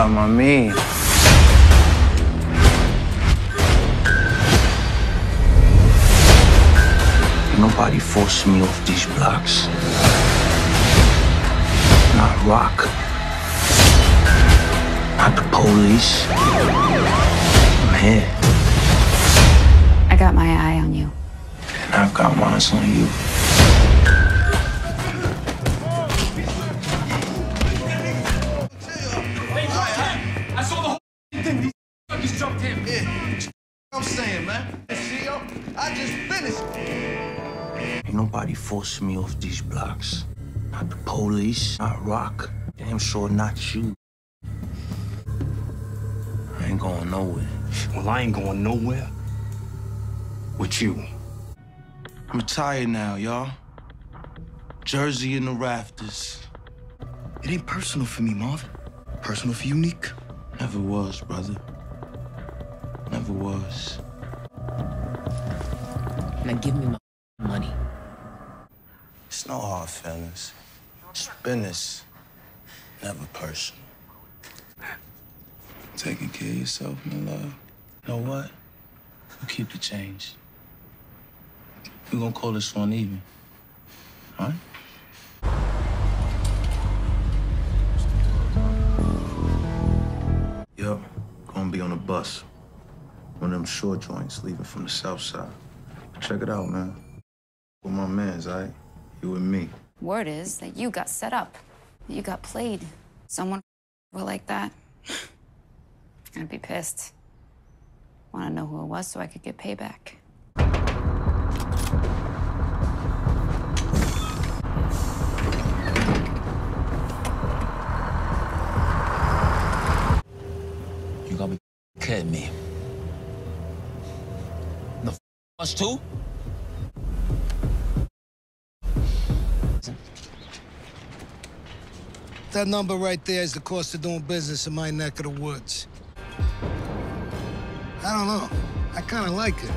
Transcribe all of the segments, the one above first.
got my man. Ain't nobody forcing me off these blocks. Not Rock. Not the police. I'm here. I got my eye on you. And I've got mine on you. I saw the whole thing. These fuckers jumped him. Yeah. I'm saying, man. See, yo, I just finished. Ain't nobody forcing me off these blocks. Not the police, not Rock. Damn sure not you. I ain't going nowhere. Well, I ain't going nowhere with you. I'm tired now, y'all. Jersey in the rafters. It ain't personal for me, Marvin. Personal for Unique. Never was, brother. Never was. Now give me my money. It's no hard feelings. It's business. Never personal. Taking care of yourself, my love. You know what? We'll keep the change. We're gonna call this one even. All right? Yup. Gonna be on a bus. One of them short joints leaving from the south side. Check it out, man. With my mans, all right? You and me. Word is that you got set up. You got played. Someone like that. I'd be pissed. Want to know who it was so I could get payback. You gotta be kidding me. The us too? That number right there is the cost of doing business in my neck of the woods. I don't know. I kind of like it.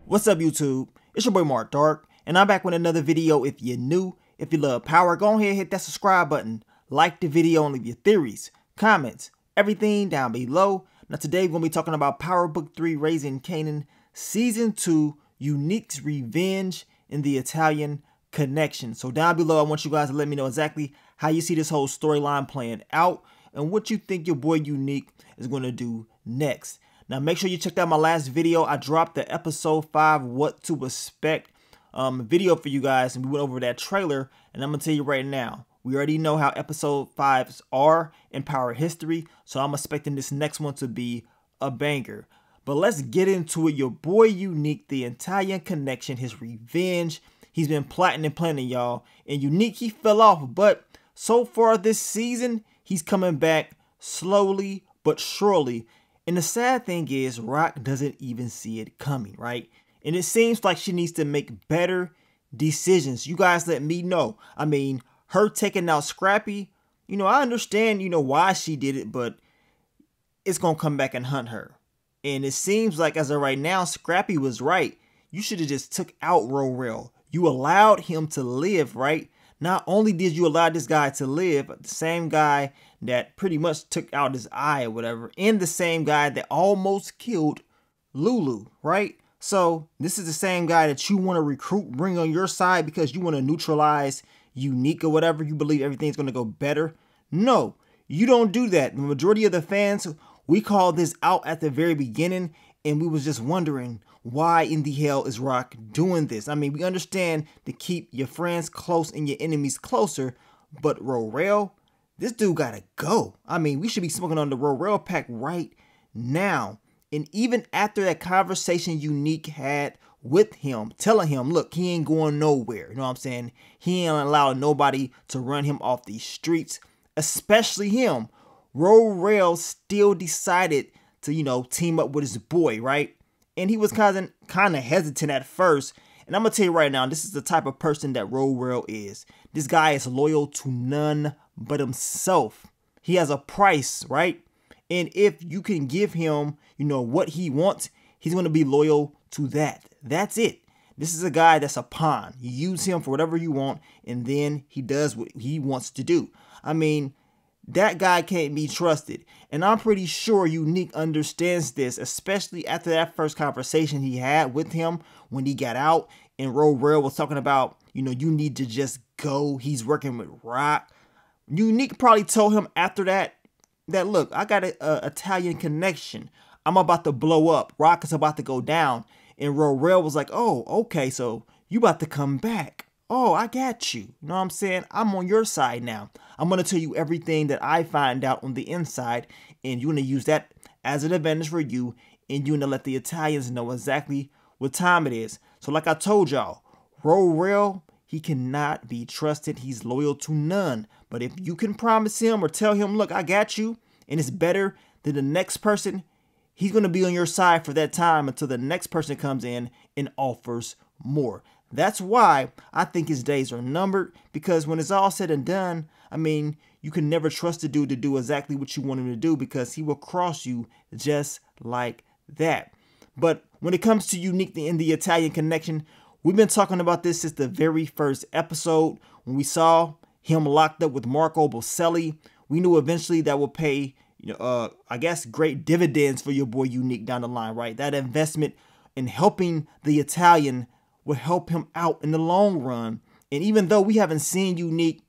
What's up, YouTube? It's your boy Mark Dark, and I'm back with another video. If you're new, if you love power, go ahead and hit that subscribe button. Like the video and leave your theories, comments, everything down below. Now today we're going to be talking about Power Book 3 Raising Kanan Season 2 Unique's Revenge in the Italian Connection. So down below I want you guys to let me know exactly how you see this whole storyline playing out and what you think your boy Unique is going to do next. Now make sure you checked out my last video. I dropped the episode 5 What to Expect video for you guys, and we went over that trailer, and I'm going to tell you right now. We already know how episode 5s are in Power history, so I'm expecting this next one to be a banger. But let's get into it. Your boy Unique, the Italian Connection, his revenge. He's been plotting and planning, y'all. And Unique, he fell off, but so far this season, he's coming back slowly but surely. And the sad thing is, Rock doesn't even see it coming, right? And it seems like she needs to make better decisions. You guys let me know. I mean, her taking out Scrappy, you know, I understand, you know, why she did it, but it's going to come back and hunt her. And it seems like as of right now, Scrappy was right. You should have just took out Ro-Rel. You allowed him to live, right? Not only did you allow this guy to live, but the same guy that pretty much took out his eye or whatever, and the same guy that almost killed Lulu, right? So this is the same guy that you want to recruit, bring on your side because you want to neutralize Unique or whatever. You believe everything's going to go better. No, you don't do that. The majority of the fans, we called this out at the very beginning, and we was just wondering, why in the hell is Rock doing this? I mean, we understand to keep your friends close and your enemies closer, but Ro-Rel, this dude gotta go. I mean, we should be smoking on the Ro-Rel pack right now. And even after that conversation Unique had with him, telling him, look, he ain't going nowhere. You know what I'm saying? He ain't allowing nobody to run him off these streets, especially him. Ro-Rel still decided to, you know, team up with his boy, right? And he was kind of hesitant at first. And I'm going to tell you right now, this is the type of person that Ro-Rel is. This guy is loyal to none but himself. He has a price, right? And if you can give him, you know, what he wants, he's going to be loyal to that. That's it. This is a guy that's a pawn. You use him for whatever you want, and then he does what he wants to do. I mean, that guy can't be trusted. And I'm pretty sure Unique understands this, especially after that first conversation he had with him when he got out and Rail was talking about, you need to just go. He's working with Rock. Unique probably told him after that, look, I got an Italian connection. I'm about to blow up. Rock is about to go down. And Rail was like, oh, okay, so you about to come back. Oh, I got you. You know what I'm saying? I'm on your side now. I'm going to tell you everything that I find out on the inside, and you're going to use that as an advantage for you, and you're going to let the Italians know exactly what time it is. So like I told y'all, Rail, he cannot be trusted. He's loyal to none. But if you can promise him or tell him, look, I got you, and it's better than the next person, he's going to be on your side for that time until the next person comes in and offers more. That's why I think his days are numbered, because when it's all said and done, I mean, you can never trust the dude to do exactly what you want him to do, because he will cross you just like that. But when it comes to Unique in the Italian connection, we've been talking about this since the very first episode when we saw him locked up with Marco Boselli. We knew eventually that would pay, I guess, great dividends for your boy Unique down the line, right? That investment in helping the Italian will help him out in the long run. And even though we haven't seen Unique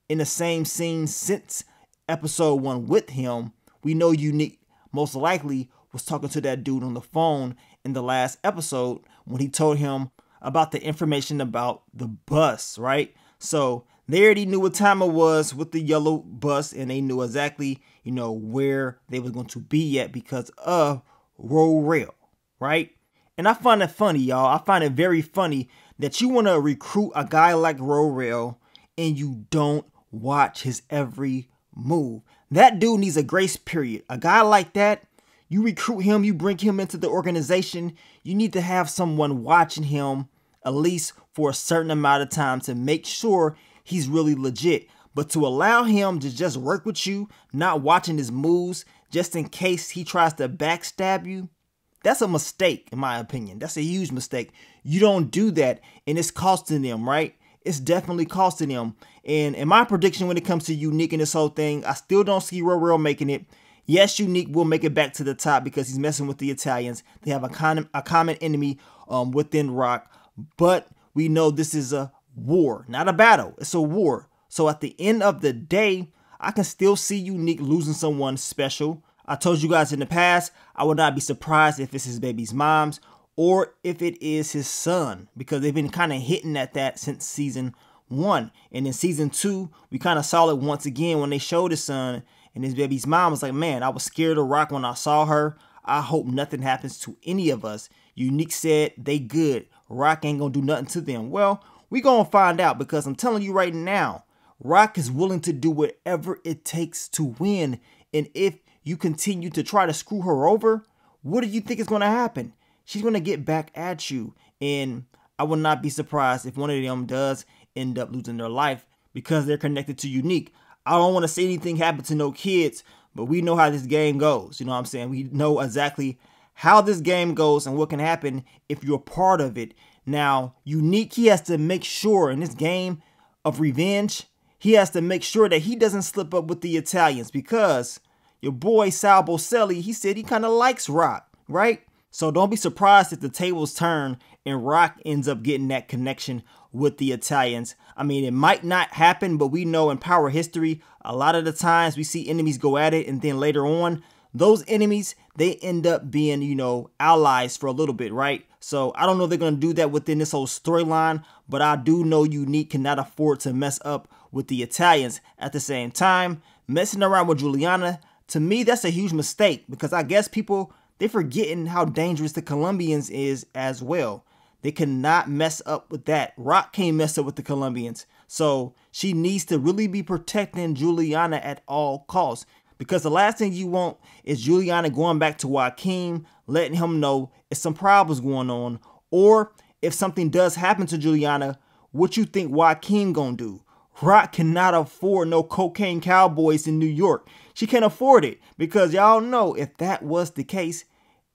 in the same scene since episode 1 with him, we know Unique most likely was talking to that dude on the phone in the last episode when he told him about the information about the bus, right? So they already knew what time it was with the yellow bus, and they knew exactly, where they were going to be at because of Rail, right? And I find it funny, y'all. I find it very funny that you want to recruit a guy like Rail and you don't watch his every move. That dude needs a grace period. A guy like that, you recruit him, you bring him into the organization, you need to have someone watching him at least for a certain amount of time to make sure he's really legit. But to allow him to just work with you, not watching his moves, just in case he tries to backstab you, that's a mistake, in my opinion. That's a huge mistake. You don't do that, and it's costing them, right? It's definitely costing them. And in my prediction when it comes to Unique and this whole thing, I still don't see Rail making it. Yes, Unique will make it back to the top because he's messing with the Italians. They have a common enemy within Rock. But we know this is a war, not a battle. It's a war. So at the end of the day, I can still see Unique losing someone special. I told you guys in the past, I would not be surprised if it's his baby's mom's or if it is his son, because they've been kind of hitting at that since season 1. And in season 2, we kind of saw it once again when they showed his son, and his baby's mom was like, man, I was scared of Rock when I saw her. I hope nothing happens to any of us. Unique said they good. Rock ain't gonna do nothing to them. Well, we gonna find out, because I'm telling you right now, Rock is willing to do whatever it takes to win. And if you continue to try to screw her over, what do you think is going to happen? She's going to get back at you. And I would not be surprised if one of them does end up losing their life because they're connected to Unique. I don't want to say anything happen to no kids, but we know how this game goes. You know what I'm saying? We know exactly how this game goes and what can happen if you're a part of it. Now, Unique, he has to make sure in this game of revenge, he has to make sure that he doesn't slip up with the Italians, because your boy Sal Boselli, he said he kind of likes Rock, right? So don't be surprised if the tables turn and Rock ends up getting that connection with the Italians. I mean, it might not happen, but we know in Power history, a lot of the times we see enemies go at it, and then later on, those enemies, they end up being, allies for a little bit, right? So I don't know if they're going to do that within this whole storyline, but I do know Unique cannot afford to mess up with the Italians. At the same time, messing around with Juliana, to me, that's a huge mistake, because I guess people, they're forgetting how dangerous the Colombians is as well. They cannot mess up with that. Rock can't mess up with the Colombians. So she needs to really be protecting Juliana at all costs, because the last thing you want is Juliana going back to Joaquin, letting him know if some problems going on, or if something does happen to Juliana, what you think Joaquin gonna do? Rock cannot afford no cocaine cowboys in New York. She can't afford it, because y'all know if that was the case,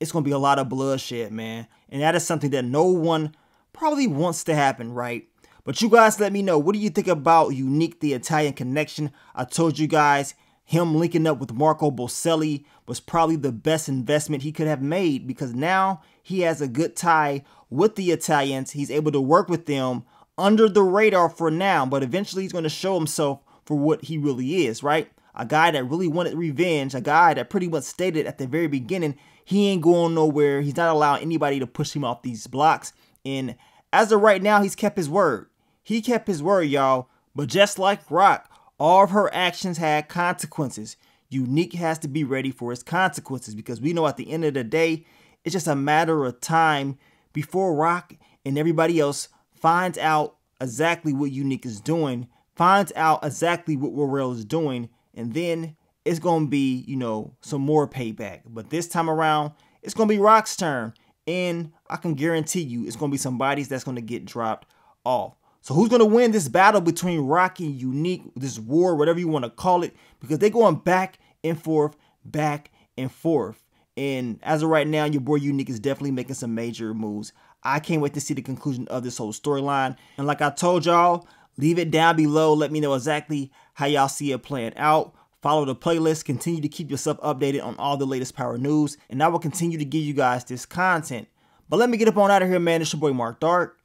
it's going to be a lot of bloodshed, man. And that is something that no one probably wants to happen, right? But you guys let me know, what do you think about Unique, the Italian connection? I told you guys, him linking up with Marco Boselli was probably the best investment he could have made, because now he has a good tie with the Italians. He's able to work with them under the radar for now, but eventually he's going to show himself for what he really is, right? A guy that really wanted revenge, a guy that pretty much stated at the very beginning he ain't going nowhere. He's not allowing anybody to push him off these blocks. And as of right now, he's kept his word. He kept his word, y'all. But just like Rock, all of her actions had consequences. Unique has to be ready for his consequences, because we know at the end of the day, it's just a matter of time before Rock and everybody else finds out exactly what Unique is doing, finds out exactly what Warrell is doing, and then it's going to be, you know, some more payback. But this time around, it's going to be Rock's turn. And I can guarantee you it's going to be somebody that's going to get dropped off. So who's going to win this battle between Rock and Unique, this war, whatever you want to call it? Because they're going back and forth, back and forth. And as of right now, your boy Unique is definitely making some major moves. I can't wait to see the conclusion of this whole storyline. And like I told y'all, leave it down below. Let me know exactly how y'all see it playing out. Follow the playlist. Continue to keep yourself updated on all the latest power news. And I will continue to give you guys this content. But let me get up on out of here, man. It's your boy Mark Dark.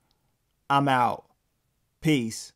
I'm out. Peace.